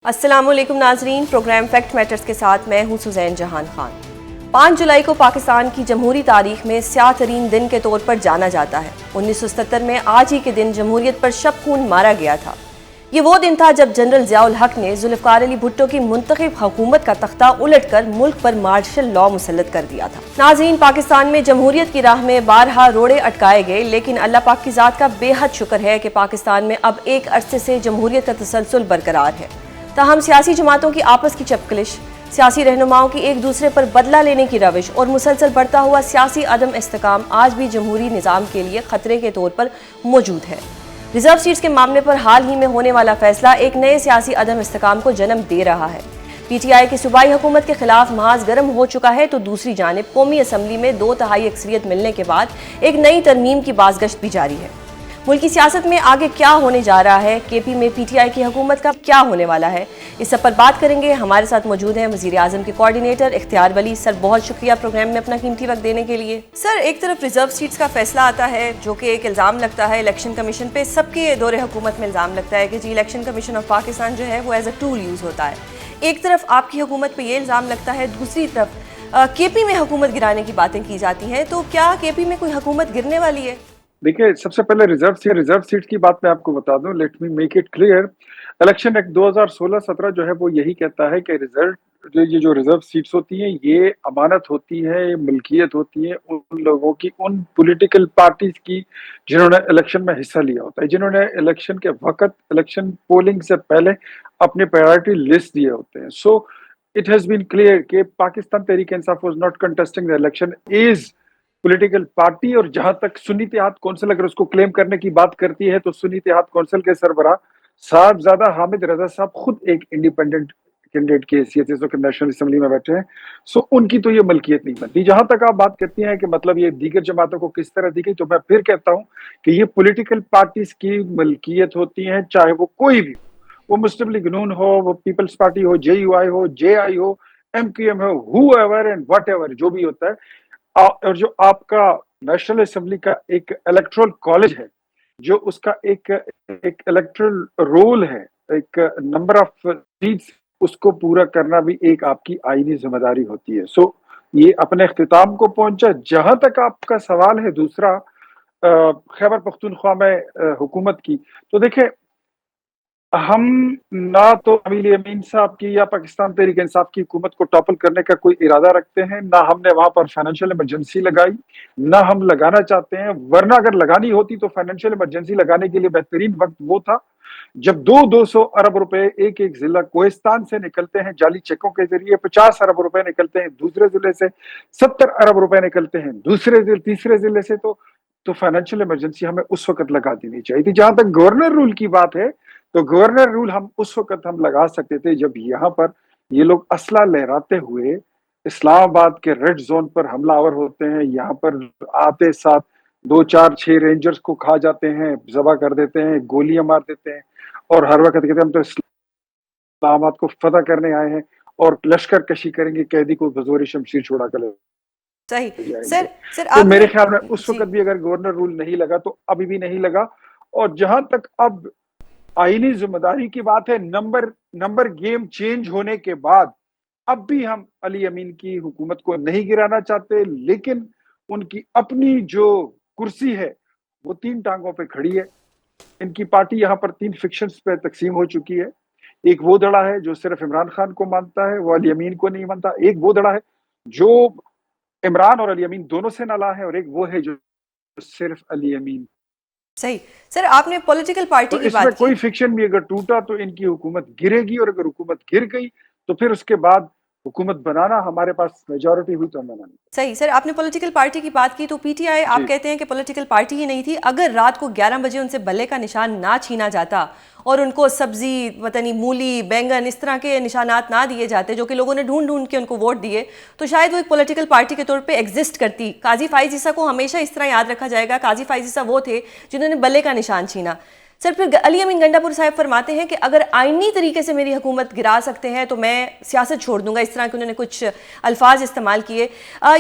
السلام علیکم ناظرین، پروگرام فیکٹ میٹرز کے ساتھ میں ہوں سزین جہان خان۔ 5 جولائی کو پاکستان کی جمہوری تاریخ میں سیاہ ترین دن کے طور پر جانا جاتا ہے۔ 1977 میں آج ہی کے دن جمہوریت پر شب خون مارا گیا تھا۔ یہ وہ دن تھا جب جنرل ضیاء الحق نے ذوالفقار علی بھٹو کی منتخب حکومت کا تختہ الٹ کر ملک پر مارشل لاء مسلط کر دیا تھا۔ ناظرین، پاکستان میں جمہوریت کی راہ میں بارہا روڑے اٹکائے گئے، لیکن اللہ پاک کی ذات کا بے حد شکر ہے کہ پاکستان میں اب ایک عرصے سے جمہوریت کا تسلسل برقرار ہے۔ تاہم سیاسی جماعتوں کی آپس کی چپکلش، سیاسی رہنماؤں کی ایک دوسرے پر بدلہ لینے کی روش اور مسلسل بڑھتا ہوا سیاسی عدم استحکام آج بھی جمہوری نظام کے لیے خطرے کے طور پر موجود ہے۔ ریزرو سیٹس کے معاملے پر حال ہی میں ہونے والا فیصلہ ایک نئے سیاسی عدم استحکام کو جنم دے رہا ہے۔ پی ٹی آئی کی صوبائی حکومت کے خلاف محاذ گرم ہو چکا ہے تو دوسری جانب قومی اسمبلی میں 2/3 اکثریت ملنے کے بعد ایک نئی ترمیم کی بازگشت بھی جاری ہے۔ ملکی سیاست میں آگے کیا ہونے جا رہا ہے، کے پی میں پی ٹی آئی کی حکومت کا کیا ہونے والا ہے، اس سب پر بات کریں گے۔ ہمارے ساتھ موجود ہیں وزیر اعظم کے کوارڈینیٹر اختیار ولی۔ سر، بہت شکریہ پروگرام میں اپنا قیمتی وقت دینے کے لیے۔ سر، ایک طرف ریزرو سیٹس کا فیصلہ آتا ہے جو کہ ایک الزام لگتا ہے الیکشن کمیشن پہ، سب کے دور حکومت میں الزام لگتا ہے کہ جی الیکشن کمیشن آف پاکستان جو ہے وہ ایز اے ٹول یوز ہوتا ہے۔ ایک طرف آپ کی حکومت پہ یہ الزام لگتا ہے، دوسری طرف کے پی میں حکومت گرانے کی باتیں کی جاتی ہیں، تو کیا کے پی میں کوئی حکومت گرنے والی ہے؟ دیکھیے، سب سے پہلے ریزرو سیٹ کی بات میں آپ کو بتا دوں، let me make it clear. Election act 2016-17 جو ہے وہ یہی کہتا ہے کہ یہ جو ریزرو سیٹس ہوتی ہیں یہ امانت ہوتی ہے، یہ ملکیت ہوتی ہے ان لوگوں کی، ان پولیٹیکل پارٹیز کی جنہوں نے الیکشن میں حصہ لیا ہوتا ہے، جنہوں نے الیکشن کے وقت، الیکشن پولنگ سے پہلے اپنے پرائیورٹی لسٹ دیے ہوتے ہیں۔ So it has been clear کہ Pakistan Tehreek Insaf was not contesting the election as political party, اور جہاں تک سنی اتحاد کونسل اگر اس کو کلیم کرنے کی بات کرتی ہے تو سنی اتحاد کونسل کے سربراہ صاحبزادہ حامد رضا صاحب خود ایک انڈیپینڈنٹ کینڈیڈیٹ کی حیثیت سے کہ نیشنل اسمبلی میں بیٹھے ہیں، سو ان کی تو یہ ملکیت نہیں بنتی۔ جہاں تک آپ بات کرتی ہیں کہ مطلب یہ دیگر جماعتوں کو کس طرح دی گئی، تو میں پھر کہتا ہوں کہ یہ پولیٹیکل پارٹیز کی ملکیت ہوتی ہیں، چاہے وہ کوئی بھی، وہ مسلم لیگ نون ہو، وہ پیپلز پارٹی ہو، جے یو آئی ہو، جے آئی ہو، ایم کیو ایم ہو، whoever and whatever جو بھی ہوتا ہے۔ اور جو آپ کا نیشنل اسمبلی کا ایک الیکٹرل کالج ہے، جو اس کا ایک الیکٹرل رول ہے، ایک نمبر آف سیٹس، اس کو پورا کرنا بھی ایک آپ کی آئینی ذمہ داری ہوتی ہے۔ سو یہ اپنے اختتام کو پہنچا۔ جہاں تک آپ کا سوال ہے دوسرا خیبر پختونخوا میں حکومت کی، تو دیکھیں، ہم نہ تو امیل امین صاحب کی یا پاکستان تحریک انصاف کی حکومت کو ٹاپل کرنے کا کوئی ارادہ رکھتے ہیں، نہ ہم نے وہاں پر فائنینشیل ایمرجنسی لگائی، نہ ہم لگانا چاہتے ہیں، ورنہ اگر لگانی ہوتی تو فائنینشیل ایمرجنسی لگانے کے لیے بہترین وقت وہ تھا جب 200 ارب روپے ایک ضلع کوہستان سے نکلتے ہیں جعلی چیکوں کے ذریعے، 50 ارب روپے نکلتے ہیں دوسرے ضلع سے، 70 ارب روپے نکلتے ہیں تیسرے ضلع سے، تو فائنینشیل ایمرجنسی ہمیں اس وقت لگا دینی چاہیے تھی۔ جہاں تک گورنر رول کی بات ہے، تو گورنر رول ہم اس وقت لگا سکتے تھے جب یہاں پر یہ لوگ اسلحہ لہراتے ہوئے اسلام آباد کے ریڈ زون پر حملہ آور ہوتے ہیں، یہاں پر آتے ساتھ 2 4 6 رینجرز کو کھا جاتے ہیں، ذبح کر دیتے ہیں، گولیاں مار دیتے ہیں، اور ہر وقت کہتے ہیں ہم تو اسلام آباد کو فتح کرنے آئے ہیں اور لشکر کشی کریں گے، قیدی کو بزور شمشیر چھوڑا کر صحیح۔ جائیں گے۔ سر تو آپ میرے خیال میں اس جی وقت بھی اگر گورنر رول نہیں لگا تو ابھی بھی نہیں لگا۔ اور جہاں تک اب آئینی ذمہ داری کی بات ہے، نمبر گیم چینج ہونے کے بعد اب بھی ہم علی امین کی حکومت کو نہیں گرانا چاہتے، لیکن ان کی اپنی جو کرسی ہے وہ 3 ٹانگوں پہ کھڑی ہے۔ ان کی پارٹی یہاں پر 3 فکشنز پہ تقسیم ہو چکی ہے۔ ایک وہ دڑا ہے جو صرف عمران خان کو مانتا ہے، وہ علی امین کو نہیں مانتا۔ ایک وہ دڑا ہے جو عمران اور علی امین دونوں سے نالا ہے، اور ایک وہ ہے جو صرف علی امین۔ صحیح۔ سر، آپ نے پولیٹیکل تو پارٹی کی اس میں بات کی۔ کوئی فکشن بھی اگر ٹوٹا تو ان کی حکومت گرے گی، اور اگر حکومت گر گئی تو پھر اس کے بعد حکومت بنانا ہمارے پاس میجورٹی ہوئی تو ہم بنانا۔ صحیح۔ سر، آپ نے پولیٹیکل پارٹی کی بات کی تو پی ٹی آئی آپ جی کہتے ہیں کہ پولیٹیکل پارٹی ہی نہیں تھی، اگر رات کو 11 بجے ان سے بلے کا نشان نہ چھینا جاتا اور ان کو سبزی، وطنی مولی، بینگن، اس طرح کے نشانات نہ دیے جاتے جو کہ لوگوں نے ڈھونڈ کے ان کو ووٹ دیے، تو شاید وہ ایک پولیٹیکل پارٹی کے طور پہ ایگزسٹ کرتی۔ قاضی فائز عیسیٰ کو ہمیشہ اس طرح یاد رکھا جائے گا، قاضی فائز عیسیٰ وہ تھے جنہوں نے بلے کا نشان چھینا۔ سر پھر علی امین گنڈاپور صاحب فرماتے ہیں کہ اگر آئینی طریقے سے میری حکومت گرا سکتے ہیں تو میں سیاست چھوڑ دوں گا، اس طرح کے انہوں نے کچھ الفاظ استعمال کیے.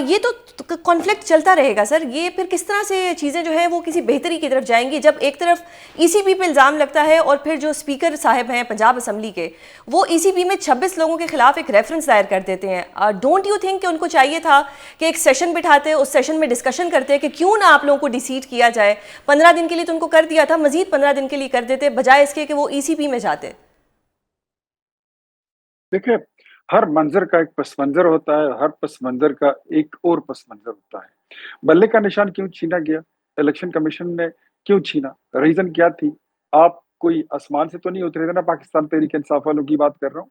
یہ تو کانفلکٹ چلتا رہے گا سر. یہ پھر کس طرح سے چیزیں جو ہیں وہ کسی بہتری کی طرف جائیں گی جب ایک طرف ای سی پی پہ الزام لگتا ہے اور پھر جو اسپیکر صاحب ہیں پنجاب اسمبلی کے وہ ای سی پی میں 26 لوگوں کے خلاف ایک ریفرنس دائر کر دیتے ہیں. ڈونٹ یو تھنک کہ ان کو چاہیے تھا کہ ایک سیشن بٹھاتے، اس سیشن میں ڈسکشن کرتے کہ کیوں نہ آپ لوگوں کو ڈیسیٹ کیا جائے؟ 15 دن کے لیے تو ان کو کر دیا تھا، مزید 15 دن کے لیے کر دیتے بجائے اس کے کہ وہ ای سی پی میں جاتے. دیکھیں، ہر منظر کا ایک پس منظر ہوتا ہے، ہر پس منظر کا ایک اور پس منظر ہوتا ہے. بلے کا نشان کیوں چھینا گیا؟ الیکشن کمیشن نے کیوں چھینا؟ ریزن کیا تھی؟ آپ کوئی آسمان سے تو نہیں اترے تھے نا. پاکستان تحریک انصاف والوں کی بات کر رہا ہوں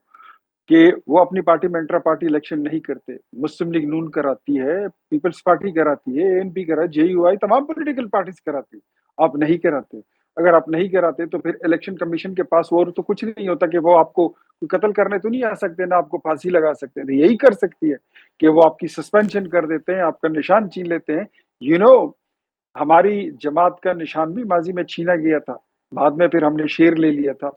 کہ وہ اپنی پارٹی میں انٹرا پارٹی الیکشن نہیں کرتے. مسلم لیگ نون کراتی ہے، پیپلز پارٹی کراتی ہے، اے این پی کرا، جے یو آئی، تمام پولیٹیکل پارٹیز کراتی. آپ نہیں کراتے. اگر آپ نہیں کراتے تو پھر الیکشن کمیشن کے پاس اور تو کچھ نہیں ہوتا کہ وہ آپ کو قتل کرنے تو نہیں آ سکتے، نہ آپ کو پھانسی لگا سکتے ہیں. یہی کر سکتی ہے کہ وہ آپ کی سسپینشن کر دیتے ہیں، آپ کا نشان چھین لیتے ہیں. ہماری جماعت کا نشان بھی ماضی میں چھینا گیا تھا، بعد میں پھر ہم نے شیر لے لیا تھا.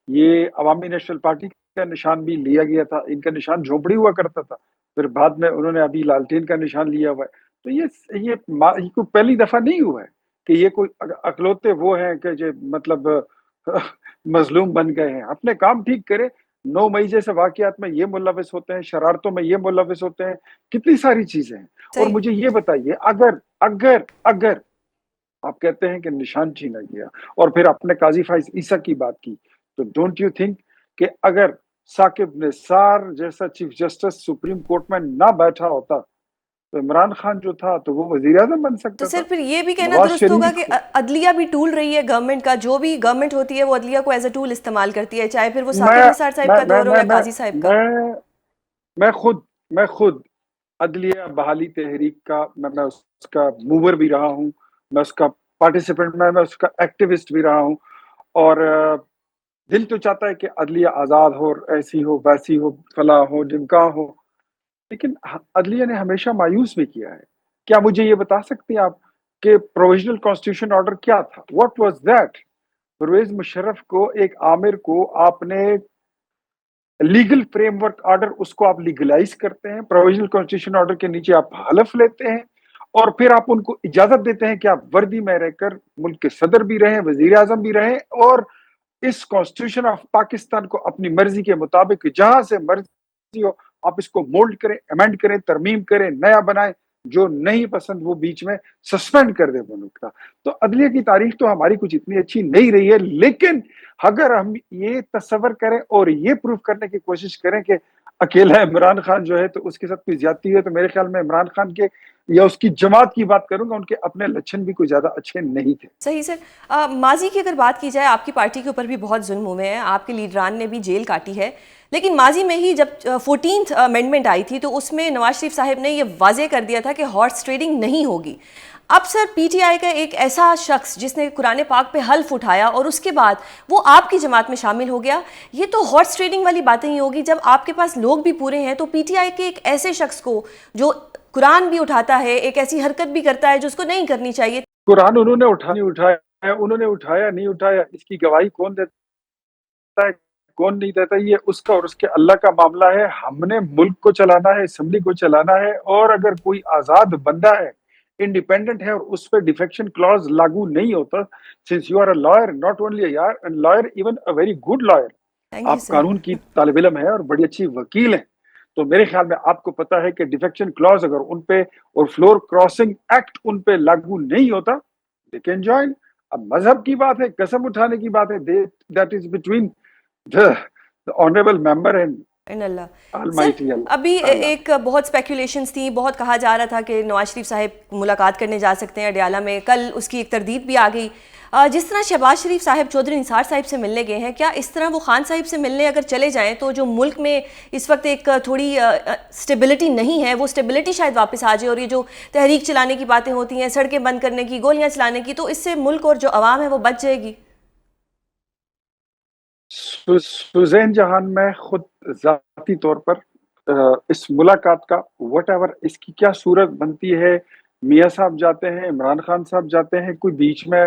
یہ عوامی نیشنل پارٹی کا نشان بھی لیا گیا تھا. ان کا نشان جھونپڑی ہوا کرتا تھا، پھر بعد میں انہوں نے ابھی لالٹین کا نشان لیا ہوا ہے. تو یہ کوئی پہلی دفعہ نہیں ہوا ہے کہ یہ کوئی اکلوتے وہ ہیں کہ جو مطلب مظلوم بن گئے ہیں. اپنے کام ٹھیک کرے. 9 مئی جیسے واقعات میں یہ ملوث ہوتے ہیں، شرارتوں میں یہ ملوث ہوتے ہیں، کتنی ساری چیزیں ہیں. اور صحیح. مجھے یہ بتائیے، اگر آپ کہتے ہیں کہ نشان چھینا گیا اور پھر آپ نے قاضی فائز عیسیٰ کی بات کی، تو ڈونٹ یو تھنک کہ اگر ثاقب نثار جیسا چیف جسٹس سپریم کورٹ میں نہ بیٹھا ہوتا تو عمران خان جو تھا تو وہ وزیر اعظم بن تو سکتا سر تھا. پھر یہ بھی کہنا نواز درست ہوگا شریف کہ عدلیہ بھی ٹول رہی ہے گورنمنٹ کا، جو بھی گورنمنٹ ہوتی ہے وہ عدلیہ کو ایز اے ٹول استعمال کرتی ہے، چاہے پھر وہ ثاقب میں نثار صاحب میں کا میں دور ہو میں یا قاضی صاحب کا. میں میں خود عدلیہ بحالی تحریک کا میں اس کا موور بھی رہا ہوں، میں اس کا پارٹیسپینٹ، میں اس کا ایکٹیوسٹ بھی رہا ہوں. اور دل تو چاہتا ہے کہ عدلیہ آزاد ہو، ایسی ہو، ویسی ہو، فلاں ہو، ڈمکا ہو، لیکن عدلیہ نے ہمیشہ مایوس بھی کیا ہے. کیا مجھے یہ بتا سکتے ہیں آپ کہ پروویژنل کانسٹیٹیوشن آرڈر کیا تھا؟ What was that? Pervez Musharraf کو، ایک عامر کو آپ نے لیگل فریم ورک آرڈر، اس کو آپ لیگلائز کرتے ہیں. پروویژنل کانسٹیٹیوشن آرڈر کے نیچے آپ حلف لیتے ہیں اور پھر آپ ان کو اجازت دیتے ہیں کہ آپ وردی میں رہ کر ملک کے صدر بھی رہیں، وزیر اعظم بھی رہیں، اور اس کانسٹیٹیوشن آف پاکستان کو اپنی مرضی کے مطابق جہاں سے مرضی ہو آپ اس کو مولڈ کریں، ایمینڈ کریں، ترمیم کریں، نیا بنائیں. جو نہیں پسند وہ بیچ میں سسپینڈ کر دے ملک کا. تو عدلیہ کی تاریخ تو ہماری کچھ اتنی اچھی نہیں رہی ہے، لیکن اگر ہم یہ تصور کریں اور یہ پروف کرنے کی کوشش کریں کہ اکیلا عمران خان جو ہے تو اس کے ساتھ کوئی زیادتی ہے، تو میرے خیال میں عمران خان کے یا اس کی جماعت کی بات کروں گا، ان کے اپنے لچھن بھی کوئی زیادہ اچھے نہیں تھے. صحیح سر. ماضی کی اگر بات کی جائے، آپ کی پارٹی کے اوپر بھی بہت ظلم ہوئے ہیں، آپ کے لیڈران نے بھی جیل کاٹی ہے، لیکن ماضی میں ہی جب 14th امینڈمنٹ آئی تھی تو اس میں نواز شریف صاحب نے یہ واضح کر دیا تھا کہ ہارس ٹریڈنگ نہیں ہوگی. اب سر پی ٹی آئی کا ایک ایسا شخص جس نے قرآن پاک پہ حلف اٹھایا اور اس کے بعد وہ آپ کی جماعت میں شامل ہو گیا، یہ تو ہارس ٹریڈنگ والی باتیں ہی ہوگی. جب آپ کے پاس لوگ بھی پورے ہیں تو پی ٹی آئی کے ایک ایسے شخص کو جو قرآن بھی اٹھاتا ہے، ایک ایسی حرکت بھی کرتا ہے جو اس کو نہیں کرنی چاہیے. قرآن انہوں نے اٹھایا نہیں اٹھایا، اس کی گواہی کون دیتا ہے کون نہیں دیتا، یہ اس کا اور اس کے اللہ کا معاملہ ہے. ہم نے ملک کو چلانا ہے، اسمبلی کو چلانا ہے، اور اگر کوئی آزاد بندہ ہے، انڈیپینڈنٹ ہے، اور اس پہ ڈیفیکشن کلوز لاگو نہیں ہوتا، since you are a liar, not only a liar, even a very good liar, thank you آپ سر. قانون کی طالب علم ہے اور بڑی اچھی وکیل ہیں، تو میرے خیال میں آپ کو پتا ہے کہ ڈیفیکشن کلوز اگر ان پہ اور فلور کراسنگ ایکٹ ان پہ لاگو نہیں ہوتا، they can join. اب مذہب کی بات ہے، قسم اٹھانے کی بات ہے، that is between the honorable member and in Allah. Sir almighty ابھی اللہ. ایک بہت اسپیکولیشنز تھیں، بہت کہا جا رہا تھا کہ نواز شریف صاحب ملاقات کرنے جا سکتے ہیں اڈیالہ میں، کل اس کی ایک تردید بھی آ گئی. جس طرح شہباز شریف صاحب چودھری نثار صاحب سے ملنے گئے ہیں، کیا اس طرح وہ خان صاحب سے ملنے اگر چلے جائیں تو جو ملک میں اس وقت ایک تھوڑی سٹیبلٹی نہیں ہے، وہ سٹیبلٹی شاید واپس آ جائے، اور یہ جو تحریک چلانے کی باتیں ہوتی ہیں، سڑکیں بند کرنے کی، گولیاں چلانے کی، تو اس سے ملک اور جو عوام ہے وہ بچ جائے گی؟ سوزین جہان میں خود ذاتی طور پر اس ملاقات کا وٹ ایور اس کی کیا صورت بنتی ہے، میاں صاحب جاتے ہیں، عمران خان صاحب جاتے ہیں، کوئی بیچ میں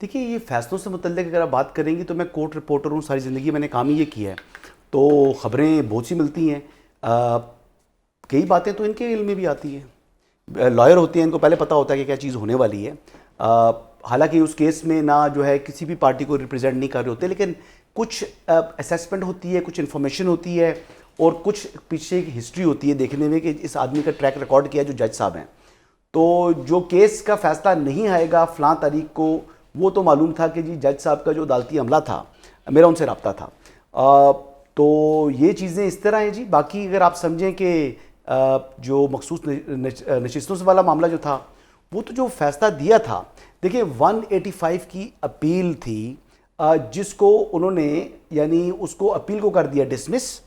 دیکھیے یہ فیصلوں سے متعلق اگر آپ بات کریں گی تو میں کورٹ رپورٹر ہوں, ساری زندگی میں نے کام ہی یہ کیا ہے, تو خبریں بہت سی ملتی ہیں, کئی باتیں تو ان کے علم میں بھی آتی ہیں. لائر ہوتے ہیں, ان کو پہلے پتہ ہوتا ہے کہ کیا چیز ہونے والی ہے. حالانکہ اس کیس میں نہ جو ہے کسی بھی پارٹی کو ریپرزینٹ نہیں کر رہے ہوتے, لیکن کچھ اسیسمنٹ ہوتی ہے, کچھ انفارمیشن ہوتی ہے, اور کچھ پیچھے کی ہسٹری ہوتی ہے دیکھنے میں کہ اس آدمی کا ٹریک ریکارڈ کیا ہے جو جج صاحب ہیں. تو جو کیس کا فیصلہ نہیں آئے گا فلاں تاریخ کو, وہ تو معلوم تھا کہ جی جج صاحب کا جو عدالتی عملہ تھا, میرا ان سے رابطہ تھا. تو یہ چیزیں اس طرح ہیں جی. باقی اگر آپ سمجھیں کہ جو مخصوص نشستوں سے والا معاملہ جو تھا, وہ تو جو فیصلہ دیا تھا, دیکھیں 185 کی اپیل تھی جس کو انہوں نے یعنی اس کو اپیل کو کر دیا ڈسمس,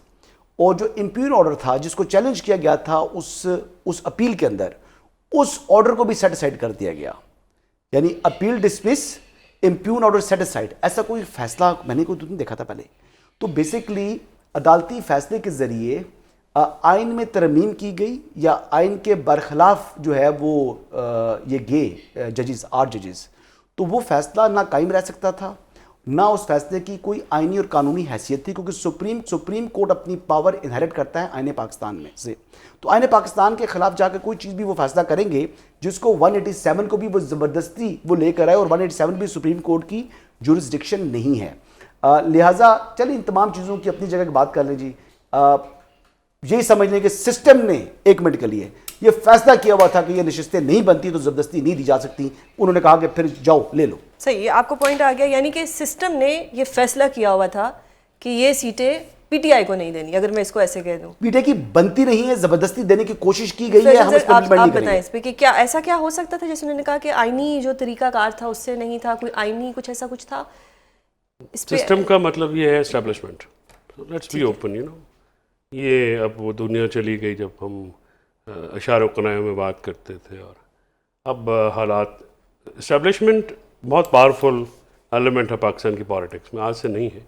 اور جو امپیون آرڈر تھا جس کو چیلنج کیا گیا تھا اس اپیل کے اندر, اس آرڈر کو بھی سیٹ اسائڈ کر دیا گیا. یعنی appeal dismiss, impugned order set aside, ایسا کوئی فیصلہ میں نے کوئی نہیں دیکھا تھا پہلے. تو بیسکلی عدالتی فیصلے کے ذریعے آئین میں ترمیم کی گئی یا آئین کے برخلاف جو ہے وہ یہ گئے ججز, 8 ججز, تو وہ فیصلہ نہ قائم رہ سکتا تھا, نہ اس فیصلے کی کوئی آئینی اور قانونی حیثیت تھی, کیونکہ سپریم کورٹ اپنی پاور انہیرٹ کرتا ہے آئین پاکستان میں سے. تو آئین پاکستان کے خلاف جا کے کوئی چیز بھی وہ فیصلہ کریں گے جس کو 187 کو بھی وہ زبردستی وہ لے کر آئے, اور 187 بھی سپریم کورٹ کی جورسڈکشن نہیں ہے. لہٰذا چلیں ان تمام چیزوں کی اپنی جگہ بات کر لیں جی. یہی سمجھ لیں کہ سسٹم نے 1 منٹ کے لیے یہ فیصلہ کیا ہوا تھا کہ یہ نشستیں نہیں بنتی تو زبردستی نہیں دی جا سکتی, انہوں نے کہا کہ پھر جاؤ لے لو. صحیح, آپ کو پوائنٹ آ گیا. یعنی کہ سسٹم نے یہ فیصلہ کیا ہوا تھا کہ یہ سیٹیں پی ٹی آئی کو نہیں دینی, اگر میں اس کو ایسے کہہ دوں. پی ٹی آئی کی بنتی نہیں ہے, زبردستی دینے کی کوشش کی گئی ہے, ہم اس آپ بتائیں اس پہ کہ کیا ایسا کیا ہو سکتا تھا, جیسے انہوں نے کہا کہ آئینی جو طریقہ کار تھا اس سے نہیں تھا, کوئی آئینی کچھ ایسا کچھ تھا. سسٹم کا مطلب یہ ہے establishment. Let's be open, you know, یہ اب وہ دنیا چلی گئی جب ہم اشعار و کنایوں میں بات کرتے تھے, اور اب حالات. اسٹیبلشمنٹ بہت پاورفل ایلیمنٹ ہے پاکستان کی پالیٹکس میں, آج سے نہیں ہے,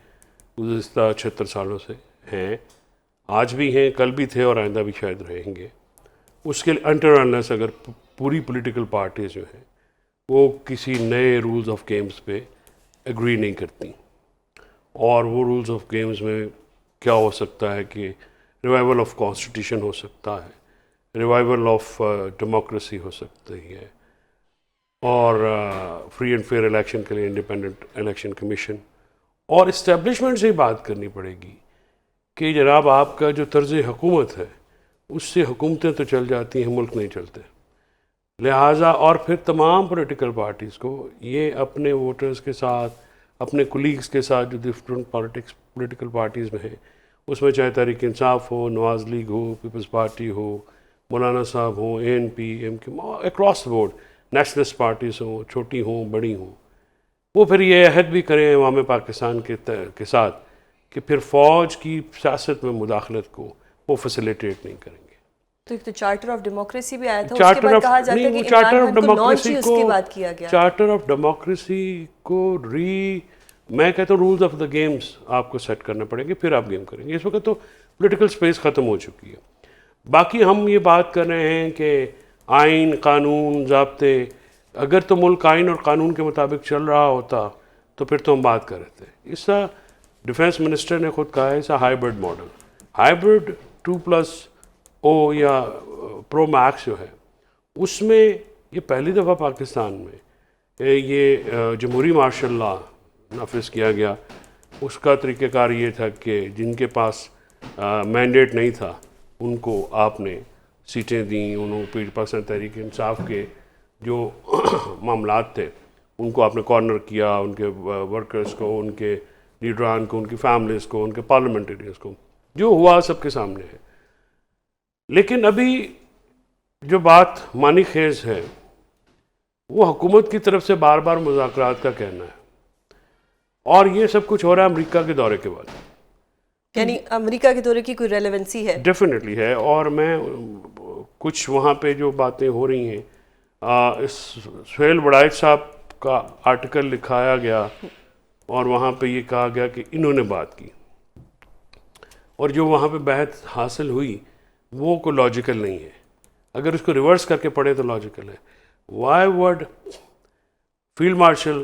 گزشتہ 76 سالوں سے ہیں, آج بھی ہیں, کل بھی تھے, اور آئندہ بھی شاید رہیں گے. اس کے انٹر انلیس اگر پوری پولیٹیکل پارٹیز جو ہیں وہ کسی نئے رولز آف گیمز پہ ایگری نہیں کرتی, اور وہ رولز آف گیمز میں کیا ہو سکتا ہے کہ ریوائول آف کانسٹیٹیوشن ہو سکتا ہے, ریوائول آف ڈیموکریسی ہو سکتی ہے, اور فری اینڈ فیئر الیکشن کے لیے انڈیپینڈنٹ الیکشن کمیشن. اور اسٹیبلشمنٹ سے ہی بات کرنی پڑے گی کہ جناب آپ کا جو طرز حکومت ہے اس سے حکومتیں تو چل جاتی ہیں, ملک نہیں چلتے. لہٰذا اور پھر تمام پولیٹیکل پارٹیز کو یہ اپنے ووٹرز کے ساتھ, اپنے کولیگز کے ساتھ جو ڈفرینٹ پولیٹیکل پارٹیز میں ہیں, اس میں چاہے تحریک انصاف ہو, نواز لیگ ہو, پیپلز پارٹی ہو, مولانا صاحب ہوں, A N P, M Q, across the board, nationalist parties ہوں, چھوٹی ہوں بڑی ہوں, وہ پھر یہ عہد بھی کریں عوام پاکستان کے ساتھ کہ پھر فوج کی سیاست میں مداخلت کو وہ فیسیلیٹیٹ نہیں کریں گے. تو ایک تو چارٹر آف ڈیموکریسی بھی آیا تھا, اس کے بعد کہا جاتا ہے کہ عمران خان کو لانچ ہی اس کے بعد کیا گیا. چارٹر آف ڈیموکریسی کو میں کہتا ہوں رولز آف دا گیمز آپ کو سیٹ کرنے پڑیں گے, پھر آپ گیم کریں گے. اس وقت تو پولیٹیکل سپیس ختم ہو چکی ہے. باقی ہم یہ بات کر رہے ہیں کہ آئین, قانون, ضابطے, اگر تو ملک آئین اور قانون کے مطابق چل رہا ہوتا تو پھر تو ہم بات کر رہے تھے. اس کا ڈیفینس منسٹر نے خود کہا ہے, اس ہائیبرڈ ماڈل, ہائیبرڈ 2+0 یا پرو میکس جو ہے, اس میں یہ پہلی دفعہ پاکستان میں یہ جمہوری مارشل لا نافذ کیا گیا. اس کا طریقہ کار یہ تھا کہ جن کے پاس مینڈیٹ نہیں تھا ان کو آپ نے سیٹیں دیں, انہوں پاکستان تحریک انصاف کے جو معاملات تھے ان کو آپ نے کارنر کیا, ان کے ورکرز کو, ان کے لیڈران کو, ان کی فیملیز کو, ان کے پارلیمنٹریز کو. جو ہوا سب کے سامنے ہے. لیکن ابھی جو بات معنی خیز ہے وہ حکومت کی طرف سے بار بار مذاکرات کا کہنا ہے, اور یہ سب کچھ ہو رہا ہے امریکہ کے دورے کے بعد. یعنی امریکہ کے دورے کی کوئی ریلیونسی ہے؟ ڈیفینیٹلی ہے. اور میں کچھ وہاں پہ جو باتیں ہو رہی ہیں, سہیل وڑائچ صاحب کا آرٹیکل لکھایا گیا اور وہاں پہ یہ کہا گیا کہ انہوں نے بات کی, اور جو وہاں پہ بحث حاصل ہوئی وہ کوئی لاجیکل نہیں ہے. اگر اس کو ریورس کر کے پڑھیں تو لاجیکل ہے. Y would field marshal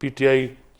PTI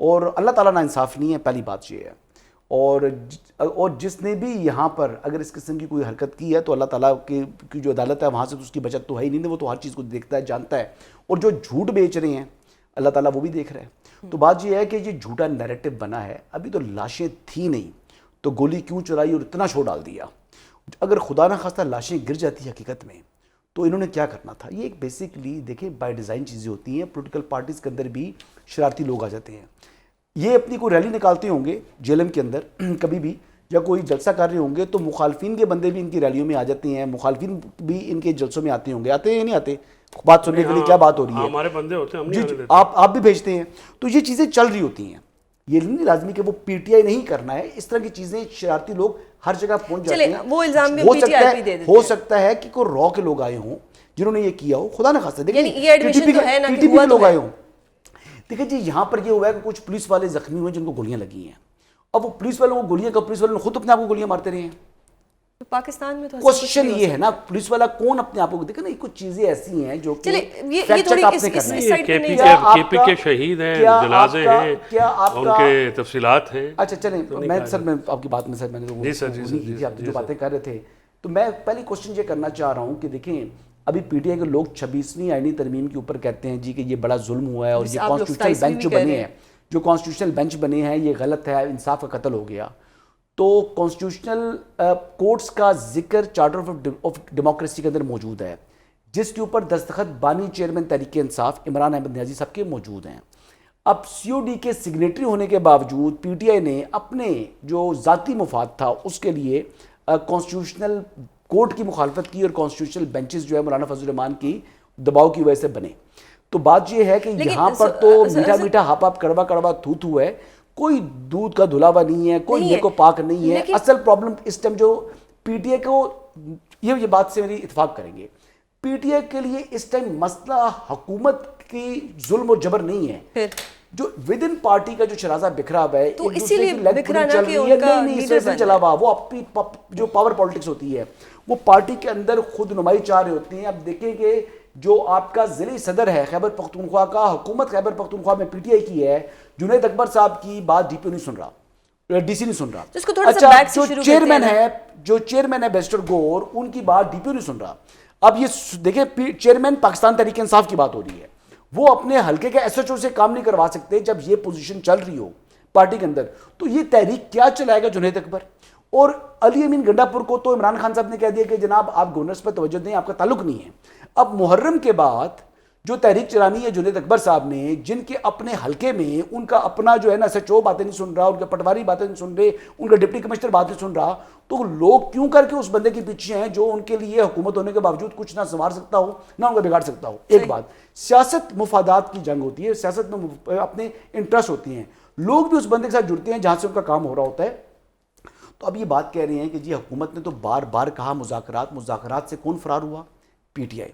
اور اللہ تعالیٰ ناانصاف نہیں ہے، پہلی بات یہ ہے. اور جس نے بھی یہاں پر اگر اس قسم کی کوئی حرکت کی ہے تو اللہ تعالیٰ کی جو عدالت ہے وہاں سے تو اس کی بچت تو ہے ہی نہیں، وہ تو ہر چیز کو دیکھتا ہے، جانتا ہے. اور جو جھوٹ بیچ رہے ہیں اللہ تعالیٰ وہ بھی دیکھ رہا ہے. تو بات یہ ہے کہ یہ جھوٹا نیریٹو بنا ہے. ابھی تو لاشیں تھیں نہیں تو گولی کیوں چلائی اور اتنا شو ڈال دیا. اگر خدا نہ خواستہ لاشیں گر جاتی حقیقت میں تو انہوں نے کیا کرنا تھا. یہ ایک بیسکلی دیکھیں بائی ڈیزائن چیزیں ہوتی ہیں. پولیٹیکل پارٹیز کے اندر بھی شرارتی لوگ آ جاتے ہیں. یہ اپنی کوئی ریلی نکالتے ہوں گے جیلم کے اندر کبھی بھی، یا کوئی جلسہ کر رہے ہوں گے تو مخالفین کے بندے بھی ان کی ریلیوں میں آ جاتے ہیں، مخالفین بھی ان کے جلسوں میں آتے ہوں گے. آتے ہیں یا نہیں آتے بات سننے کے لیے کیا بات ہو رہی ہے؟ ہمارے بندے ہوتے ہیں، ہم جی نہیں جی آنے دیتے. آپ بھی بھیجتے ہیں. تو یہ چیزیں چل رہی ہوتی ہیں. یہ نہیں لازمی کہ وہ پی ٹی آئی نہیں کرنا ہے. اس طرح کی چیزیں شرارتی لوگ ہر جگہ پہنچ جاتے ہیں. وہ الزام بھی ہو پی ٹی سکتا آئی بھی دے ہے دیتے ہو سکتا ہے کہ کوئی را کے لوگ آئے ہوں جنہوں نے یہ کیا ہو. خدا نہ خواستہ دیکھیں یعنی یہ ایڈمیشن تو ہے نا کہ ٹی پی ہوا کے تو لوگ ہے. آئے ہوں. دیکھیں جی یہاں پر یہ ہوا ہے کہ کچھ پولیس والے زخمی ہوئے جن کو گولیاں لگی ہیں. اب وہ پولیس والوں کو گولیاں کا پولیس والوں نے خود اپنے آپ کو گولیاں مارتے رہے ہیں. پاکستان میں تو کوشچن یہ ہے نا پولیس والا کون اپنے آپ کو دیکھیں نا. یہ کچھ چیزیں ایسی ہیں جو کہ فیکٹ چیک آپ نے کرنا ہے. کے پی کے شہید ہیں، جنازے ہیں، ان کے تفصیلات ہیں. اچھا چلیں میں آپ کی بات میں میں نے تو آپ جو باتیں کر رہے تھے تو میں پہلی کوشچن یہ کرنا چاہ رہا ہوں کہ دیکھیں ابھی پی ٹی آئی کے لوگ 26ویں آئینی ترمیم کے اوپر کہتے ہیں جی کہ یہ بڑا ظلم ہوا ہے اور یہ کانسٹیٹیوشنل بینچ جو بنے ہیں کانسٹیٹیوشنل بینچ بنے ہیں یہ غلط ہے، انصاف کا قتل ہو گیا. تو کانسٹیٹیوشنل کورٹس کا ذکر چارٹر آف ڈیموکریسی کے اندر موجود ہے جس کے اوپر دستخط بانی چیئرمین تحریک انصاف عمران احمد نیازی صاحب کے موجود ہیں. اب سی او ڈی کے سگنیٹری ہونے کے باوجود پی ٹی آئی نے اپنے جو ذاتی مفاد تھا اس کے لیے کانسٹیٹیوشنل کورٹ کی مخالفت کی اور کانسٹیٹیوشنل بینچز جو ہے مولانا فضل الرحمان کی دباؤ کی وجہ سے بنے. تو بات یہ ہے کہ یہاں پر تو میٹھا میٹھا ہاپ ہاپ کڑوا کڑوا تھو تھو ہے. کوئی دودھ کا دھلاوا نہیں ہے، کوئی نیک و پاک نہیں ہے. اصل پرابلم اس ٹائم جو پی ٹی آئی کو یہ بات سے میری اتفاق کریں گے، پی ٹی آئی کے لیے اس ٹائم مسئلہ حکومت کی ظلم و جبر نہیں ہے. جو ود ان پارٹی کا جو شرازہ بکھرا ہوا ہے تو اسی لیے بکھرا نہ کہ ان کا لیڈر بن چلا ہوا وہ اپنی جو پاور پالیٹکس ہوتی ہے وہ پارٹی کے اندر خود نمائی چاہ رہے ہوتے ہیں. اب دیکھیں کہ جو آپ کا ضلعی صدر ہے خیبر پختونخوا کا، حکومت خیبر پختونخوا میں پی ٹی آئی کی ہے، جنید اکبر صاحب کی بات ڈی پی نہیں سن رہا، ڈی سی نہیں سن رہا. اچھا جو چیئرمین ہے بیرسٹر گور ان کی بات ڈی پی نہیں سن رہا. اب یہ دیکھیں چیئرمین پاکستان تحریک انصاف کی بات ہو رہی ہے، وہ اپنے حلقے کے ایس ایچ او سے کام نہیں کروا سکتے جب یہ پوزیشن چل رہی ہو پارٹی کے اندر. تو یہ تحریک کیا چلائے گا جنید اکبر؟ اور علی امین گنڈا پور کو تو عمران خان صاحب نے کہہ دیا کہ جناب آپ گورنرز پر توجہ دیں، آپ کا تعلق نہیں ہے. اب محرم کے بعد جو تحریک چلانی ہے جنید اکبر صاحب نے، جن کے اپنے حلقے میں ان کا اپنا جو ہے نا ایس ایچ او باتیں نہیں سن رہا، ان کے پٹواری باتیں نہیں سن رہے، ان کا ڈپٹی کمشنر باتیں سن رہا، تو لوگ کیوں کر کے اس بندے کے پیچھے ہیں جو ان کے لیے حکومت ہونے کے باوجود کچھ نہ سنوار سکتا ہو نہ ان کو بگاڑ سکتا ہو. ایک بات، سیاست مفادات کی جنگ ہوتی ہے، سیاست میں اپنے انٹرسٹ ہوتی ہیں، لوگ بھی اس بندے کے ساتھ جڑتے ہیں جہاں سے ان کا کام ہو رہا ہوتا ہے. تو اب یہ بات کہہ رہے ہیں کہ جی حکومت نے تو بار بار کہا مذاکرات سے کون فرار ہوا؟ پی ٹی آئی.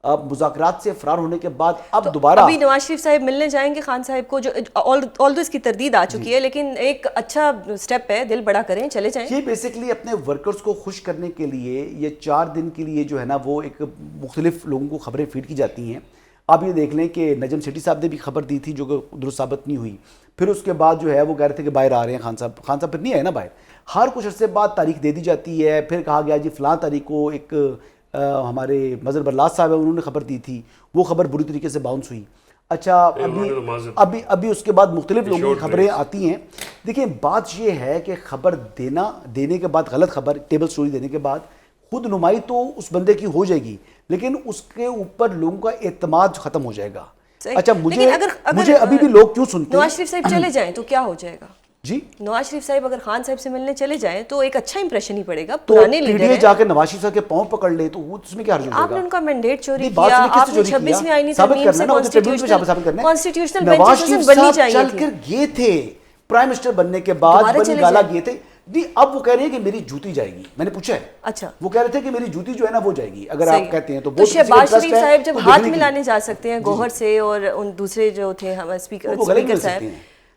اب مذاکرات سے فرار ہونے کے بعد اب دوبارہ ابھی نواز شریف صاحب ملنے جائیں گے خان صاحب کو، جو آلدو اس کی تردید آ چکی ہے لیکن ایک اچھا سٹیپ ہے، دل بڑا کریں چلے جائیں. یہ بیسیکلی اپنے ورکرز کو خوش کرنے کے لیے یہ 4 دن کے لیے جو ہے نا وہ ایک مختلف لوگوں کو خبریں فیڈ کی جاتی ہیں. آپ یہ دیکھ لیں کہ نجم سیٹھی صاحب نے بھی خبر دی تھی جو کہ درست ثابت نہیں ہوئی. پھر اس کے بعد جو ہے وہ کہہ رہے تھے کہ باہر آ رہے ہیں خان صاحب پھر نہیں آئے نا باہر. ہر کچھ عرصے بعد تاریخ دے دی جاتی ہے. پھر کہا گیا جی فلاں تاریخ کو ایک ہمارے مظہر برلاس صاحب ہیں انہوں نے خبر دی تھی، وہ خبر بری طریقے سے باؤنس ہوئی. اچھا ابھی اس کے بعد مختلف لوگوں کی خبریں آتی ہیں. دیکھیں بات یہ ہے کہ خبر دینے کے بعد غلط خبر ٹیبل سٹوری دینے کے بعد خود نمائی تو اس بندے کی ہو جائے گی لیکن اس کے اوپر لوگوں کا اعتماد ختم ہو جائے گا. اچھا مجھے ابھی بھی لوگ کیوں سنتے ہیں؟ نواز شریف صاحب چلے جائیں تو کیا ہو جائے گا؟ جی نواز شریف صاحب اگر خان صاحب سے ملنے چلے جائیں تو ایک اچھا امپریشن ہی پڑے گا. تو پرانے پی ٹی لیڈر آئی جا کے نواز شریف صاحب کے پاؤں پکڑ لے تو اس میں کیا حرج ہو جائے گا؟ آپ نے ان کا مینڈیٹ چوری کیا، آپ نے 26ویں آئینی ترمیم سے کانسٹیٹیوشنل بینچز بننی چاہیے چل کر گئے تھے پرائم منسٹر بننے کے بعد بنی گالا گئے تھے. اب وہ کہہ رہے ہیں کہ میری جوتی جائے گی. میں نے پوچھا ہے، اچھا وہ کہہ رہے تھے کہ میری جوتی جو ہے نا وہ جائے گی اگر آپ کہتے ہیں تو شہباز شریف صاحب جب ہاتھ ملانے جا سکتے ہیں گوہر سے اور ان دوسرے جو تھے ہمارے اسپیکر صاحب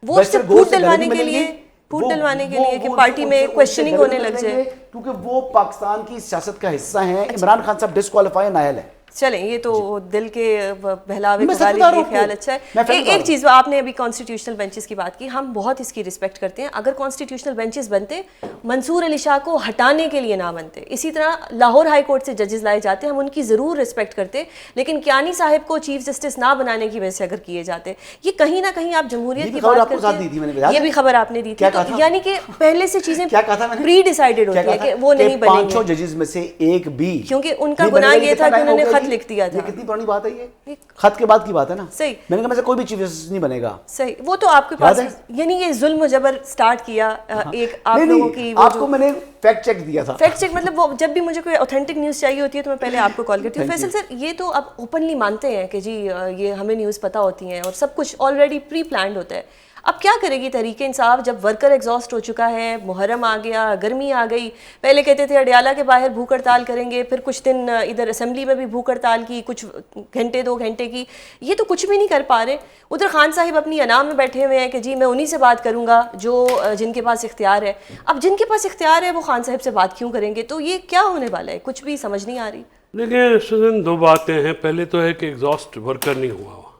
وہ صرف پھوٹ ڈلوانے کے لیے کہ پارٹی میں کویسچننگ ہونے لگ جائے، کیونکہ وہ پاکستان کی سیاست کا حصہ ہیں. عمران خان صاحب ڈسکوالیفائی نائل ہے. چلیں یہ تو دل کے بہلاوے میں کو سچ غالب بتا رہا یہ ہوں خیال آپ کو. اچھا میں ہے. فیکٹ بتا ایک رہا چیز آپ نے ابھی کانسٹیٹیوشنل بینچز کی بات کی, ہم بہت اس کی رسپیکٹ کرتے ہیں. اگر کانسٹیٹیوشنل بینچز بنتے منصور علی شاہ کو ہٹانے کے لیے نہ بنتے, اسی طرح لاہور ہائی کورٹ سے ججز لائے جاتے ہم ان کی ضرور رسپیکٹ کرتے, لیکن کیانی صاحب کو چیف جسٹس نہ بنانے کی وجہ سے اگر کیے جاتے, یہ کہیں نہ کہیں آپ جمہوریت کی بات کرتے ہیں. یہ بھی خبر آپ نے دی تھی, تو یعنی کہ پہلے سے چیزیں پری ڈیسائیڈڈ ہوتی ہیں کہ وہ نہیں بنیں گے. 500 ججز میں سے ایک بھی, کیونکہ ان کا گناہ یہ تھا کہ انہوں نے خط لکھ دیا تھا. یہ کتنی پرانی بات ہے, یہ خط کے بعد کی بات ہے نا. صحیح, میں نے کہا میں سے کوئی بھی چیف جسٹس نہیں بنے گا. صحیح, وہ تو آپ کے پاس یعنی یہ ظلم و جبر سٹارٹ کیا ایک آپ لوگوں کی. آپ کو میں نے فیکٹ چیک دیا تھا. فیکٹ چیک مطلب وہ جب بھی مجھے کوئی اوتھینٹک نیوز چاہیے ہوتی ہے تو میں پہلے آپ کو کال کرتی ہوں. فیصل سر, یہ تو آپ اوپنلی مانتے ہیں کہ جی یہ ہمیں نیوز پتہ ہوتی ہیں اور سب کچھ آلریڈی پری پلانڈ ہوتا ہے. اب کیا کرے گی تحریک انصاف جب ورکر ایگزاسٹ ہو چکا ہے, محرم آ گیا, گرمی آ گئی, پہلے کہتے تھے اڈیالہ کے باہر بھوک ہڑتال کریں گے, پھر کچھ دن ادھر اسمبلی میں بھی بھوک ہڑتال کی, کچھ گھنٹے 2 گھنٹے کی, یہ تو کچھ بھی نہیں کر پا رہے. ادھر خان صاحب اپنی انام میں بیٹھے ہوئے ہیں کہ جی میں انہی سے بات کروں گا جو جن کے پاس اختیار ہے. اب جن کے پاس اختیار ہے وہ خان صاحب سے بات کیوں کریں گے؟ تو یہ کیا ہونے والا ہے, کچھ بھی سمجھ نہیں آ رہی. دیکھیں سوزن, 2 باتیں ہیں. پہلے تو ہے کہ ایگزاسٹ ورکر نہیں ہوا ہوا,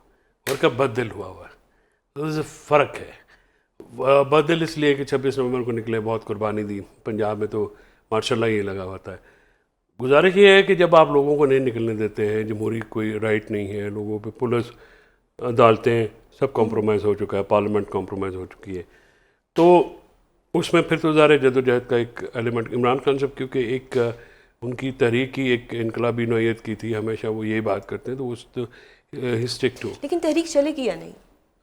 ورکر بددل ہوا ہوا ہے. فرق ہے. بدل اس لیے کہ 26 نومبر کو نکلے, بہت قربانی دی. پنجاب میں تو ماشاء اللہ یہ لگا ہوتا ہے. گزارش یہ ہے کہ جب آپ لوگوں کو نہیں نکلنے دیتے ہیں, جمہوری کوئی رائٹ نہیں ہے, لوگوں پہ پولیس عدالتیں سب کمپرومائز ہو چکا ہے, پارلیمنٹ کمپرومائز ہو چکی ہے, تو اس میں پھر تو ظاہر جد و جہد کا ایک ایلیمنٹ. عمران خان صاحب کیونکہ ایک ان کی تحریک کی ایک انقلابی نوعیت کی تھی, ہمیشہ وہ یہی بات کرتے ہیں, تو اس ہسٹک ٹو. لیکن تحریک چلے گی یا نہیں؟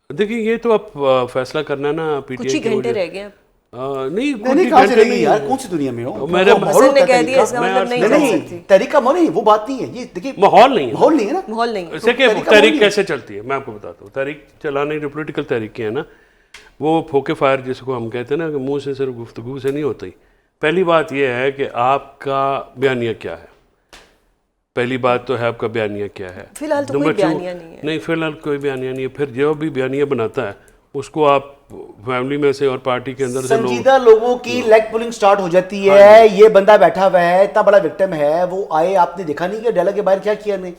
دیکھیں یہ تو اب فیصلہ کرنا ہے نا پی ٹی کچھ آئی ہی گھنٹے رہ گئے. نہیں کہاں چلے گی یار, کون سی دنیا میں ہو. حسن نے کہہ دیا اس کا مطلب نہیں چل سکتی. تحریک کا نہیں, وہ بات نہیں ہے. یہ دیکھیے ماحول نہیں ہے, ماحول نہیں ہے نا, ماحول نہیں. اسے کہ تحریک کیسے چلتی ہے میں آپ کو بتاتا ہوں. تحریک چلانے جو پولیٹیکل تحریکیں ہیں نا, وہ پھوکے فائر جس کو ہم کہتے ہیں نا, کہ منہ سے صرف گفتگو سے نہیں ہوتی. پہلی بات یہ ہے کہ آپ کا بیانیہ کیا ہے. پہلی بات تو ہے آپ کا بیانیہ کیا ہے. فی الحال تو کوئی بیانیہ نہیں ہے. نہیں, فی الحال کوئی بیانیہ نہیں ہے. پھر جو بھی بیانیہ بناتا ہے اس کو آپ فیملی میں سے اور پارٹی کے اندر سے سنجیدہ لوگوں کی لیگ پولنگ سٹارٹ ہو جاتی ہے. یہ بندہ بیٹھا ہوا ہے, اتنا بڑا وکٹم ہے, وہ آئے, آپ نے دیکھا نہیں کہ ڈیلا کے باہر کیا کیا نے.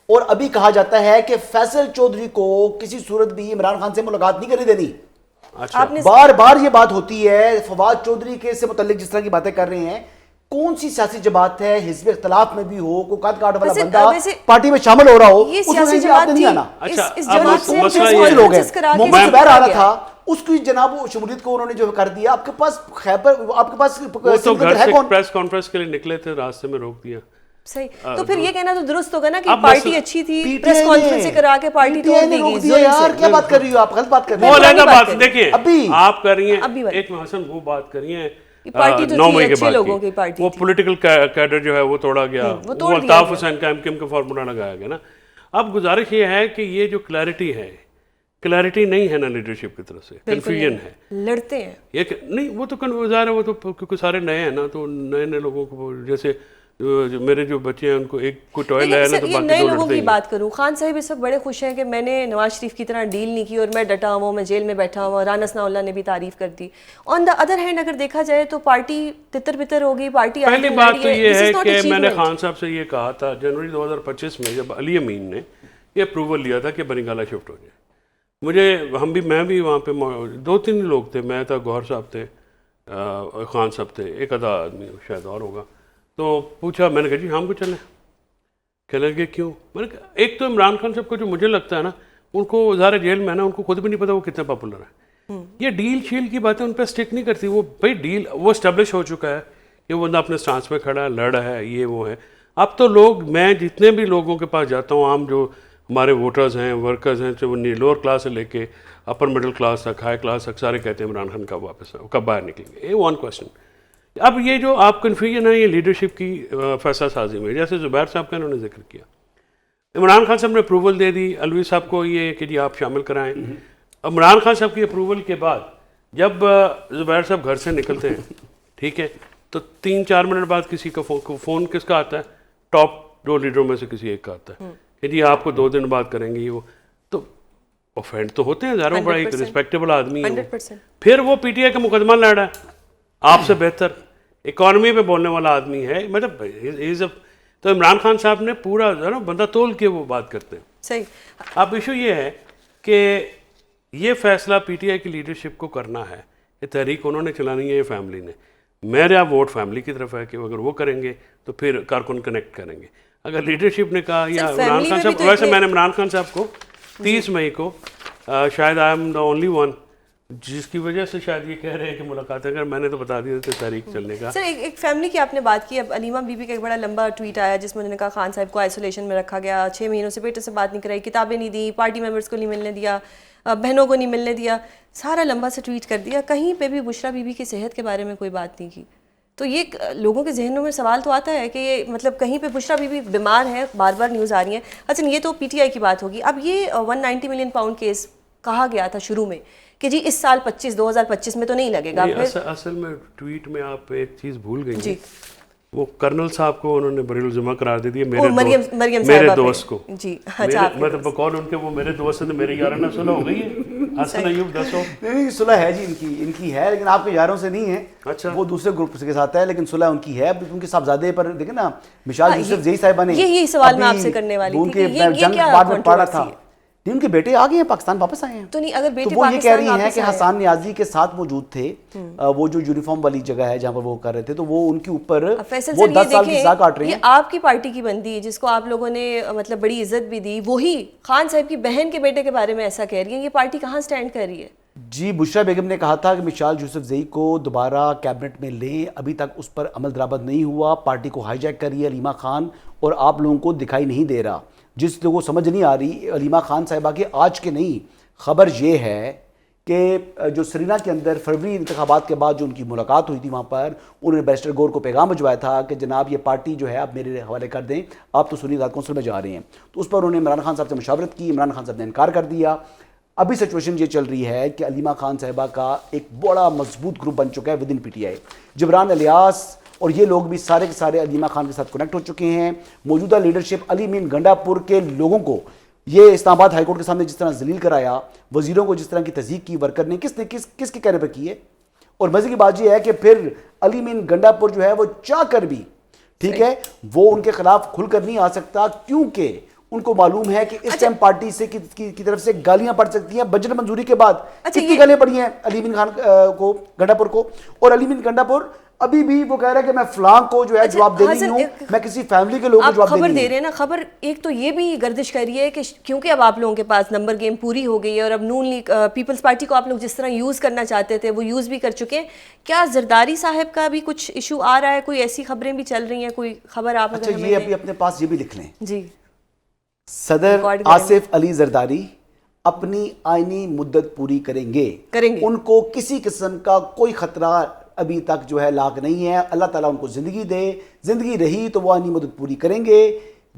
اور ابھی کہا جاتا ہے کہ فیصل چودھری کو کسی صورت بھی عمران خان سے ملاقات نہیں کرنے دینی. بار بار یہ بات ہوتی ہے. فواد چودھری کے سے متعلق جس طرح کی باتیں کر رہے ہیں, کون سی سیاسی جماعت ہے حزب اختلاف میں بھی ہو, کوئی قد کاٹ والا بندہ پارٹی میں شامل ہو رہا ہو, اس میں آپ نے نہیں آنا. اس جماعت سے لوگ ہیں, محمد زبیر آ رہا تھا, اس کی جناب شمولیت کو انہوں نے جو کر دیا. آپ کے پاس خیبر, آپ کے پاس وہ تو گھر سے پریس کانفرنس کے لیے نکلے تھے, راستے میں روک دیا. صحیح, تو پھر یہ کہنا تو درست ہوگا نا کہ پارٹی اچھی تھی, پریس کانفرنس کرا کے پارٹی توڑ دی گئی. یار کیا بات کر رہی ہو آپ, غلط بات کر رہی ہو. وہ علیحدہ بات دیکھیے آپ کر رہی ہیں, ایک حسن وہ بات کر رہی ہیں 9 مئی کے بعد وہ پولیٹیکل کیڈر جو ہے وہ توڑا گیا, وہ الطاف حسین کا ایم کا فارمولا لگایا گیا نا. اب گزارش یہ ہے کہ یہ جو کلیئرٹی ہے, کلیئرٹی نہیں ہے نا لیڈرشپ کی طرف سے, کنفیوژن ہے, لڑتے ہیں. یہ نہیں, وہ تو ظاہر ہے, وہ تو کیونکہ سارے نئے ہیں نا, تو نئے نئے لوگوں کو, جیسے میرے جو بچے ہیں ان کو ایک کوئی ٹوائل ہے نا, تو باقی نئے لوگوں کی بات کروں. خان صاحب اس وقت بڑے خوش ہیں کہ میں نے نواز شریف کی طرح ڈیل نہیں کی اور میں ڈٹا ہوں, میں جیل میں بیٹھا ہوں. رانا ثناء اللہ نے بھی تعریف کر دی. آن دا ادر ہینڈ اگر دیکھا جائے تو پارٹی تتر بتر ہوگی. پارٹی پہلی بات تو یہ ہے کہ میں نے خان صاحب سے یہ کہا تھا جنوری 2025 میں, جب علی امین نے یہ اپروول لیا تھا کہ بنی گالہ شفٹ ہو جائے. مجھے میں بھی وہاں پہ 2-3 لوگ تھے, میں تھا, گوہر صاحب تھے, خان صاحب تھے, ایک آدھا آدمی شاید اور ہوگا. تو پوچھا, میں نے کہا جی ہم کو چلیں. کہنے لگے کیوں؟ میں نے کہا ایک تو عمران خان صاحب کو جو مجھے لگتا ہے نا, ان کو ظاہر جیل میں ہے نا, ان کو خود بھی نہیں پتا وہ کتنے پاپولر ہیں. یہ ڈیل شیل کی باتیں ان پہ اسٹک نہیں کرتی. وہ بھائی ڈیل وہ اسٹیبلش ہو چکا ہے کہ وہ بندہ اپنے سٹانس پہ کھڑا ہے, لڑ ہے, یہ وہ ہے. اب تو لوگ, میں جتنے بھی لوگوں کے پاس جاتا ہوں, عام جو ہمارے ووٹرز ہیں, ورکرز ہیں, جو لوور کلاس سے لے کے اپر مڈل کلاس تک, ہائی کلاس تک, سارے کہتے ہیں عمران خان کب واپس ہے, کب باہر نکلیں گے. یہ 1 کوشچن. اب یہ جو آپ کنفیوژن ہے یہ لیڈرشپ کی فیصلہ سازی میں, جیسے زبیر صاحب کا انہوں نے ذکر کیا, عمران خان صاحب نے اپروول دے دی, الوی صاحب کو یہ کہ جی آپ شامل کرائیں. عمران خان صاحب کی اپروول کے بعد جب زبیر صاحب گھر سے نکلتے ہیں, ٹھیک ہے, تو 3-4 منٹ بعد کسی کا فون کس کا آتا ہے, ٹاپ 2 لیڈروں میں سے کسی ایک کا آتا ہے کہ جی آپ کو 2 دن بعد کریں گے. وہ تو اوفینڈ تو ہوتے ہیں, ظاہر بڑا ایک رسپیکٹیبل آدمی ہے. پھر وہ پی ٹی آئی کا مقدمہ لڑ رہا ہے, آپ سے بہتر اکانومی پہ بولنے والا آدمی ہے. مطلب تو عمران خان صاحب نے پورا نا بندہ تول کے وہ بات کرتے ہیں. صحیح. اب ایشو یہ ہے کہ یہ فیصلہ پی ٹی آئی کی لیڈرشپ کو کرنا ہے. یہ تحریک انہوں نے چلانی ہے, یہ فیملی نے. میرا ووٹ فیملی کی طرف ہے کہ اگر وہ کریں گے تو پھر کارکن کنیکٹ کریں گے. اگر لیڈرشپ نے کہا یا عمران خان صاحب, ویسے میں نے عمران خان صاحب کو 30 مئی کو شاید I am the only one جس کی وجہ سے شاید یہ کہہ رہے ہیں کہ ملاقات ہے, اگر میں نے تو بتا دیا تھا تحریک چلنے کا. سر ایک فیملی کی آپ نے بات کی, اب علیمہ بی بی کا ایک بڑا لمبا ٹویٹ آیا جس میں انہوں نے کہا خان صاحب کو آئسولیشن میں رکھا گیا, 6 مہینوں سے بیٹے سے بات نہیں کرائی, کتابیں نہیں دی, پارٹی ممبرس کو نہیں ملنے دیا, بہنوں کو نہیں ملنے دیا, سارا لمبا سے ٹویٹ کر دیا. کہیں پہ بھی بشریٰ بی بی کی صحت کے بارے میں کوئی بات نہیں کی. تو یہ لوگوں کے ذہنوں میں سوال تو آتا ہے کہ یہ مطلب کہیں پہ بشریٰ بی بی بیمار ہے, بار بار نیوز آ رہی ہیں. اچھا یہ تو پی ٹی آئی کی بات ہوگی. اب یہ 190 ملین پاؤنڈ کیس کہا گیا تھا شروع میں کہ جی اس سال 2025 میں تو نہیں لگے گا. اصل میں ٹویٹ میں آپ ایک چیز بھول گئی جی, وہ کرنل صاحب کو انہوں نے بری الزما قرار دے دیا میرے دوست کو. جی مطلب بقول ان کے وہ میرے دوست ہیں, میرے یارانہ صلح ہو گئی ہے. حسن ایوب دسو. نہیں صلح ہے جی ان کی ہے, لیکن آپ کے یاروں سے نہیں ہے. اچھا وہ دوسرے گروپ کے ساتھ ہے, لیکن صلح ان کی ہے. ان کے صاحبزادے پر دیکھیں نا, مشال یوسف زئی صاحبہ نے یہی سوال میں آپ سے کرنے والی تھی کہ یہ جنگ بعد میں پڑھا تھا, ان کے بیٹے آ گئے ہیں پاکستان, واپس آئے ہیں. تو نہیں اگر بیٹے وہ یہ کہہ رہی ہیں کہ حسان نیازی کے ساتھ موجود تھے, وہ جو یونیفارم والی جگہ ہے جہاں پر وہ کر رہے تھے, تو وہ ان کے اوپر وہ 10 سال کی سزا کاٹ رہے ہیں. یہ آپ کی پارٹی کی بندی ہے جس کو آپ لوگوں نے مطلب بڑی عزت بھی دی, وہی خان صاحب کی بہن کے بیٹے کے بارے میں ایسا کہہ رہی ہیں. یہ پارٹی کہاں سٹینڈ کر رہی ہے؟ جی بشریٰ بیگم نے کہا تھا کہ مشال یوسف زئی کو دوبارہ کیبنٹ میں لیں, ابھی تک اس پر عمل درآمد نہیں ہوا, پارٹی کو ہائی جیک کر رہی ہے علیمہ خان, اور آپ لوگوں کو دکھائی نہیں دے رہا. جس لوگوں کو سمجھ نہیں آ رہی علیمہ خان صاحبہ کے آج کے نہیں, خبر یہ ہے کہ جو سرینا کے اندر فروری انتخابات کے بعد جو ان کی ملاقات ہوئی تھی, وہاں پر انہوں نے بیرسٹر گور کو پیغام بھجوایا تھا کہ جناب یہ پارٹی جو ہے آپ میرے حوالے کر دیں, آپ تو سنی رات کونسل میں جا رہے ہیں. تو اس پر انہوں نے عمران خان صاحب سے مشاورت کی, عمران خان صاحب نے انکار کر دیا. ابھی سچویشن یہ چل رہی ہے کہ علیمہ خان صاحبہ کا ایک بڑا مضبوط گروپ بن چکا ہے within P T I. Jibran Ilyas اور یہ لوگ بھی سارے کے سارے علیمہ خان کے ساتھ کنیکٹ ہو چکے ہیں. موجودہ لیڈرشپ علی مین گنڈا پور کے لوگوں کو یہ اسلام آباد ہائی کورٹ کے سامنے جس طرح ذلیل کرایا, وزیروں کو جس طرح کی تصدیق کی, ورکر نے کس کے کہنے پر کی ہے. اور مزے کی بات یہ ہے کہ پھر علی مین گنڈا پور جو ہے وہ چاہ کر بھی ٹھیک ہے وہ ان کے خلاف کھل کر نہیں آ سکتا, کیونکہ ان کو معلوم ہے کہ اس ٹائم پارٹی سے کی طرف سے گالیاں پڑ سکتی ہیں. بجٹ منظوری کے بعد کتنی گالیاں پڑی ہیں علی مین خان کو, گنڈا پور کو, اور علی مین گنڈا پور ابھی بھی وہ کہہ رہا ہے کہ میں فلاں کو جو ہے جواب دے رہی ہوں, میں کسی فیملی کے لوگوں کو جواب خبر دے رہے ہیں نا. خبر ایک تو یہ بھی گردش کر رہی ہے کہ کیونکہ اب آپ لوگوں کے پاس نمبر گیم پوری ہو گئی ہے اور اب نون لیگ پیپلز پارٹی کو آپ لوگ جس طرح یوز کرنا چاہتے تھے وہ یوز بھی کر چکے ہیں. کیا زرداری صاحب کا بھی کچھ ایشو آ رہا ہے؟ کوئی ایسی خبریں بھی چل رہی ہیں, کوئی خبر آپ؟ اچھا یہ ابھی اپنے پاس یہ بھی لکھ لیں جی. صدر آصف علی زرداری اپنی آئینی مدت پوری کریں گے. ان کو کسی قسم کا کوئی خطرہ ابھی تک جو ہے لاق نہیں ہے. اللہ تعالیٰ ان کو زندگی دے, زندگی رہی تو وہ آئینی مدت پوری کریں گے.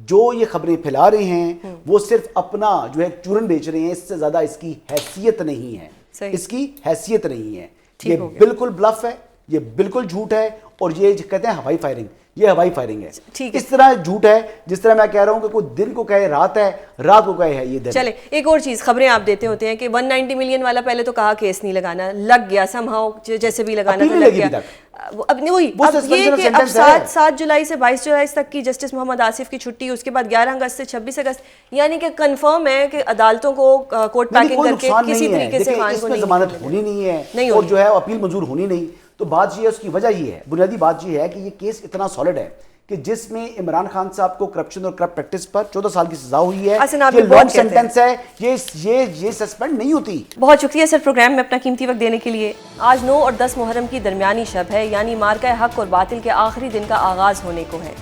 جو یہ خبریں پھیلا رہے ہیں وہ صرف اپنا جو ہے چورن بیچ رہے ہیں, اس سے زیادہ اس کی حیثیت نہیں ہے, اس کی حیثیت نہیں ہے. یہ بالکل بلف ہے, یہ بالکل جھوٹ ہے, اور یہ کہتے ہیں ہوائی فائرنگ, یہ ہوائی فائرنگ ہے. اس طرح جھوٹ ہے جس طرح میں کہہ رہا ہوں کہ کوئی دن کو کہے رات ہے, رات کو کہے ہے یہ دن. چلے ایک اور چیز, خبریں آپ دیتے ہوتے ہیں کہ 190 ملین والا پہلے تو کہا کیس نہیں لگانا, لگ گیا سم ہاؤ, جیسے بھی لگانا تھا لگ گیا. اب نہیں وہی اب یہ کہ اب 7 جولائی سے 22 جولائی تک کی جسٹس محمد آصف کی چھٹی, اس کے بعد 11 اگست سے 26 اگست, یعنی کہ کنفرم ہے کہ عدالتوں کو کورٹ پیکنگ کر کے کسی طریقے سے خان کو ضمانت ہونی نہیں ہے, اور جو ہے اپیل منظور ہونی نہیں. تو بات یہ ہے, اس کی وجہ یہ ہے, بنیادی بات یہ ہے کہ یہ کیس اتنا سالڈ ہے کہ جس میں عمران خان صاحب کو کرپشن اور کرپٹ پریکٹس پر 14 سال کی سزا ہوئی ہے. یہ لانگ سینٹنس ہے, یہ سسپینڈ نہیں ہوتی. بہت شکریہ سر پروگرام میں اپنا قیمتی وقت دینے کے لیے. آج 9 اور 10 محرم کی درمیانی شب ہے, یعنی مارکہ حق اور باطل کے آخری دن کا آغاز ہونے کو ہے.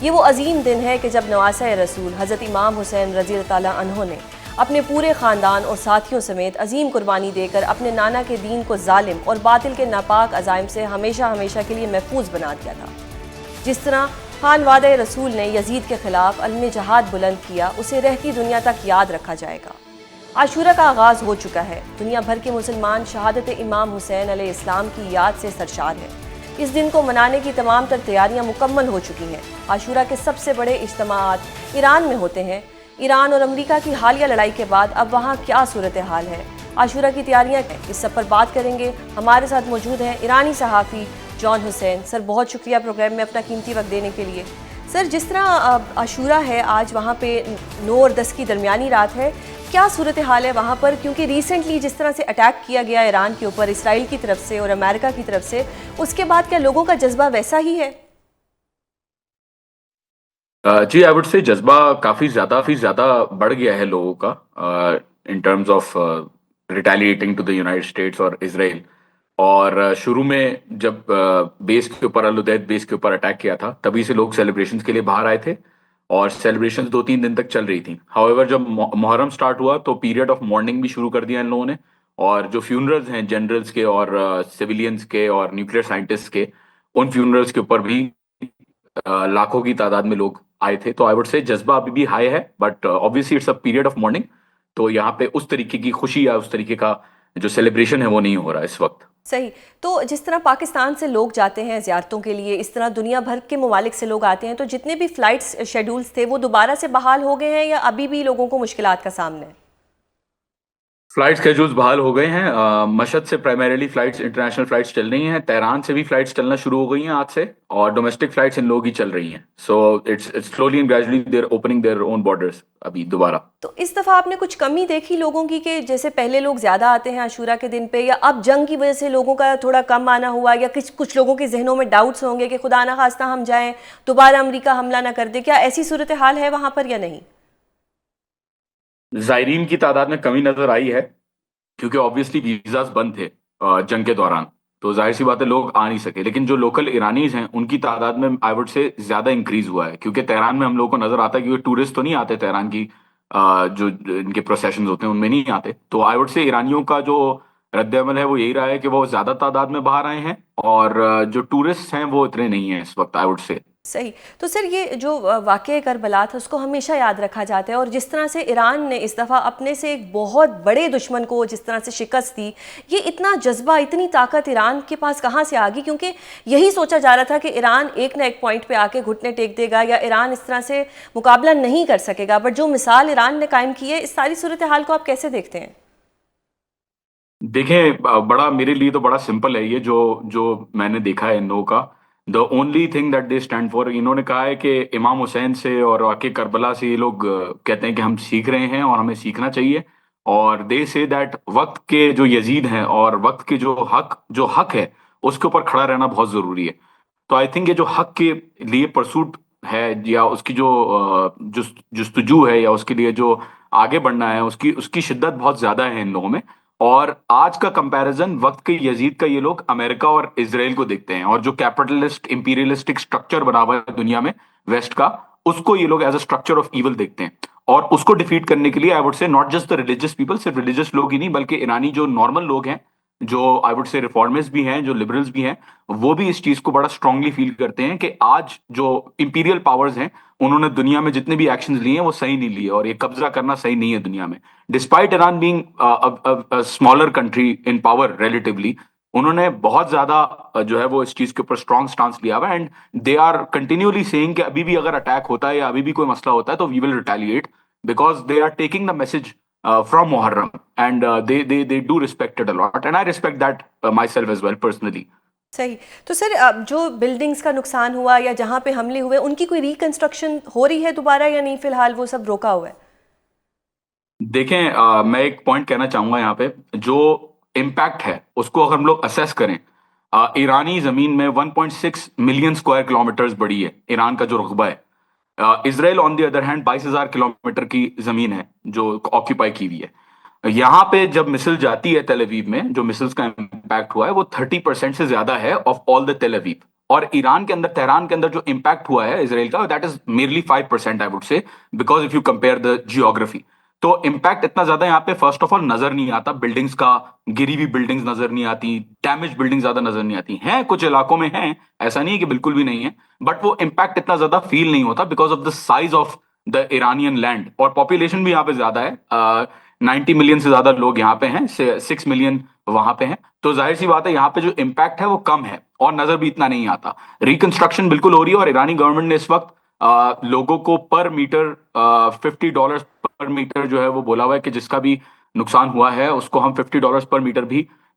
یہ وہ عظیم دن ہے کہ جب نواسہ رسول حضرت امام حسین رضی اللہ تعالیٰ عنہ نے اپنے پورے خاندان اور ساتھیوں سمیت عظیم قربانی دے کر اپنے نانا کے دین کو ظالم اور باطل کے ناپاک عزائم سے ہمیشہ ہمیشہ کے لیے محفوظ بنا دیا تھا. جس طرح خان وعدہ رسول نے یزید کے خلاف علم جہاد بلند کیا, اسے رہتی دنیا تک یاد رکھا جائے گا. عاشورہ کا آغاز ہو چکا ہے. دنیا بھر کے مسلمان شہادت امام حسین علیہ السلام کی یاد سے سرشار ہیں. اس دن کو منانے کی تمام تر تیاریاں مکمل ہو چکی ہیں. عاشورہ کے سب سے بڑے اجتماعات ایران میں ہوتے ہیں. ایران اور امریکہ کی حالیہ لڑائی کے بعد اب وہاں کیا صورتحال ہے, عاشورہ کی تیاریاں ہیں, اس سب پر بات کریں گے. ہمارے ساتھ موجود ہیں ایرانی صحافی جان حسین. سر بہت شکریہ پروگرام میں اپنا قیمتی وقت دینے کے لیے. سر جس طرح عاشورہ ہے آج وہاں پہ 9 اور 10 کی درمیانی رات ہے، کیا صورتحال ہے وہاں پر؟ کیونکہ ریسنٹلی جس طرح سے اٹیک کیا گیا ایران کے اوپر اسرائیل کی طرف سے اور امریکہ کی طرف سے، اس کے بعد کیا لوگوں کا جذبہ ویسا ہی ہے؟ جی آئی وڈ سے جذبہ کافی زیادہ بڑھ گیا ہے لوگوں کا in terms of retaliating to the United States اور اسرائیل. اور شروع میں جب بیس کے اوپر الدید بیس کے اوپر اٹیک کیا تھا تبھی سے لوگ سیلیبریشنز کے لیے باہر آئے تھے اور سیلیبریشنز 2-3 دن تک چل رہی تھیں. ہاؤ ایور جب محرم سٹارٹ ہوا تو پیریڈ آف مارننگ بھی شروع کر دیا ان لوگوں نے، اور جو فیونرلز ہیں جنرلز کے اور سویلینز کے اور نیوکلیئر سائنٹسٹ کے، ان فیونرلز کے اوپر بھی لاکھوں کی تعداد میں لوگ آئے تھے. تو آئی وڈ سے جذبہ ابھی بھی ہائی ہے، but obviously it's a period of mourning, تو یہاں پہ اس طریقے کی خوشی یا اس طریقے کا جو سیلیبریشن ہے وہ نہیں ہو رہا اس وقت. صحیح. تو جس طرح پاکستان سے لوگ جاتے ہیں زیارتوں کے لیے، اس طرح دنیا بھر کے ممالک سے لوگ آتے ہیں، تو جتنے بھی فلائٹس شیڈولز تھے وہ دوبارہ سے بحال ہو گئے ہیں یا ابھی بھی لوگوں کو مشکلات کا سامنا ہے؟ فلائٹ اسکیجولز بحال ہو گئے ہیں. مشہد سے پرائمریلی فلائٹس انٹرنیشنل فلائٹس چل رہی ہیں، تہران سے بھی فلائٹس چلنا شروع ہو گئی ہیں آج سے، اور ڈومیسٹک فلائٹس ان لوگوں کی چل رہی ہیں. So it's slowly and gradually they are opening their own borders ابھی دوبارہ. تو اس دفعہ آپ نے کچھ کمی دیکھی لوگوں کی، کہ جیسے پہلے لوگ زیادہ آتے ہیں عاشورہ کے دن پہ، یا اب جنگ کی وجہ سے لوگوں کا تھوڑا کم آنا ہوا، یا کچھ لوگوں کے ذہنوں میں ڈاؤٹس ہوں گے کہ خدا نہ خواستہ ہم جائیں دوبارہ امریکہ حملہ نہ کر دے؟ کیا ایسی صورتحال ہے وہاں پر یا نہیں؟ زائرین کی تعداد میں کمی نظر آئی ہے کیونکہ آبویسلی ویزاز بند تھے جنگ کے دوران، تو ظاہر سی بات ہے لوگ آ نہیں سکے. لیکن جو لوکل ایرانیز ہیں ان کی تعداد میں آئی وڈ سے زیادہ انکریز ہوا ہے، کیونکہ تہران میں ہم لوگوں کو نظر آتا ہے، کیونکہ ٹورسٹ تو نہیں آتے تہران کی، جو ان کے پروسیشنز ہوتے ہیں ان میں نہیں آتے. تو آئی وڈ سے ایرانیوں کا جو رد عمل ہے وہ یہی رہا ہے کہ وہ زیادہ تعداد میں باہر آئے ہیں، اور جو ٹورسٹ ہیں وہ اتنے نہیں ہیں اس وقت آئی وڈ سے. صحیح. تو سر یہ جو واقعہ کربلا تھا اس کو ہمیشہ یاد رکھا جاتا ہے، اور جس طرح سے ایران نے اس دفعہ اپنے سے ایک بہت بڑے دشمن کو جس طرح سے شکست دی، یہ اتنا جذبہ، اتنی طاقت ایران کے پاس کہاں سے آ گئی؟ کیونکہ یہی سوچا جا رہا تھا کہ ایران ایک نہ ایک پوائنٹ پہ آ کے گھٹنے ٹیک دے گا، یا ایران اس طرح سے مقابلہ نہیں کر سکے گا، بٹ جو مثال ایران نے قائم کی ہے، اس ساری صورتحال کو آپ کیسے دیکھتے ہیں؟ دیکھیں بڑا میرے لیے تو بڑا سمپل ہے یہ جو میں نے دیکھا ہے ان لوگوں کا. The only thing that they stand for, انہوں نے کہا ہے کہ امام حسین سے اور واقع کربلا سے یہ لوگ کہتے ہیں کہ ہم سیکھ رہے ہیں اور ہمیں سیکھنا چاہیے. اور دے سے دیٹ وقت کے جو یزید ہیں اور وقت کے جو حق ہے اس کے اوپر کھڑا رہنا بہت ضروری ہے. تو آئی تھنک یہ جو حق کے لیے پرسوٹ ہے، یا اس کی جو جستجو ہے، یا اس کے لیے جو آگے بڑھنا ہے، اس کی شدت بہت زیادہ ہے ان لوگوں میں. اور آج کا کمپیریزن وقت کے یزید کا یہ لوگ امریکہ اور اسرائیل کو دیکھتے ہیں، اور جو کیپٹلسٹ امپیریلسٹک سٹرکچر بنا ہوا ہے دنیا میں ویسٹ کا، اس کو یہ لوگ as a structure of evil دیکھتے ہیں. اور اس کو ڈیفیٹ کرنے کے لیے I would say not just the religious people, صرف ریلیجس لوگ ہی نہیں بلکہ ایرانی جو نارمل لوگ ہیں، جو آئی وڈ سے ریفارمرز بھی ہیں، جو لبرلز بھی ہیں، وہ بھی اس چیز کو بڑا اسٹرانگلی فیل کرتے ہیں کہ آج جو امپیریل پاورز ہیں انہوں نے دنیا میں جتنے بھی ایکشنز لیے ہیں وہ صحیح نہیں لیے، اور یہ قبضہ کرنا صحیح نہیں ہے دنیا میں. Despite Iran being smaller country in power relatively, انہوں نے بہت زیادہ جو ہے وہ اس چیز کے اوپر اسٹرانگ سٹانس لیا ہوا ہے. And they are continuously saying کہ ابھی بھی اگر اٹیک ہوتا ہے یا ابھی بھی کوئی مسئلہ ہوتا ہے تو we will retaliate, because they are taking the message from Muharram, and they do respect it a lot, and I respect that myself as well personally. صحیح. تو سر جو بلڈنگز کا نقصان ہوا یا جہاں پہ حملے ہوئے، ان کی کوئی ریکنسٹرکشن ہو رہی ہے دوبارہ یا نہیں؟ فی الحال وہ سب روکا ہوا ہے. دیکھیں میں ایک پوائنٹ کہنا چاہوں گا یہاں پہ، جو امپیکٹ ہے اس کو اگر ہم لوگ اسیس کریں، ایرانی زمین میں 1.6 ملین اسکوائر کلومیٹرز بڑی ہے ایران کا جو رقبہ ہے. اسرائیل آن دی ادر ہینڈ 22,000 کلومیٹر کی زمین ہے جو آکیپائی کی ہوئی ہے. یہاں پہ جب مسل جاتی ہے تیل اویو میں، جو مسلز کا امپیکٹ ہوا ہے وہ 30% سے زیادہ ہے آف آل دا تیل اویو. اور ایران کے اندر، تہران کے اندر جو امپیکٹ ہوا ہے اسرائیل کا، دیٹ از میرلی 5% آئی وڈ سے، because if you compare the geography. تو امپیکٹ اتنا زیادہ یہاں پہ فرسٹ آف آل نظر نہیں آتا، بلڈنگز کا، گری ہوئی بلڈنگز نظر نہیں آتی، ڈیمیج بلڈنگ زیادہ نظر نہیں آتی ہیں. کچھ علاقوں میں ہیں، ایسا نہیں ہے کہ بالکل بھی نہیں ہے، بٹ وہ امپیکٹ اتنا زیادہ فیل نہیں ہوتا because of the size of the Iranian land. اور پاپولیشن بھی یہاں پہ زیادہ ہے، 90 ملین سے زیادہ لوگ یہاں پہ ہیں، 6 ملین وہاں پہ ہیں. تو ظاہر سی بات ہے یہاں پہ جو امپیکٹ ہے وہ کم ہے اور نظر بھی اتنا نہیں آتا. ریکنسٹرکشن بالکل ہو رہی ہے، اور ایرانی گورنمنٹ نے اس وقت لوگوں کو پر میٹر $50 پر میٹر جو ہے وہ بولا ہوا ہے کہ جس کا بھی نقصان ہوا ہے اس کو ہم $50 پر میٹر بھی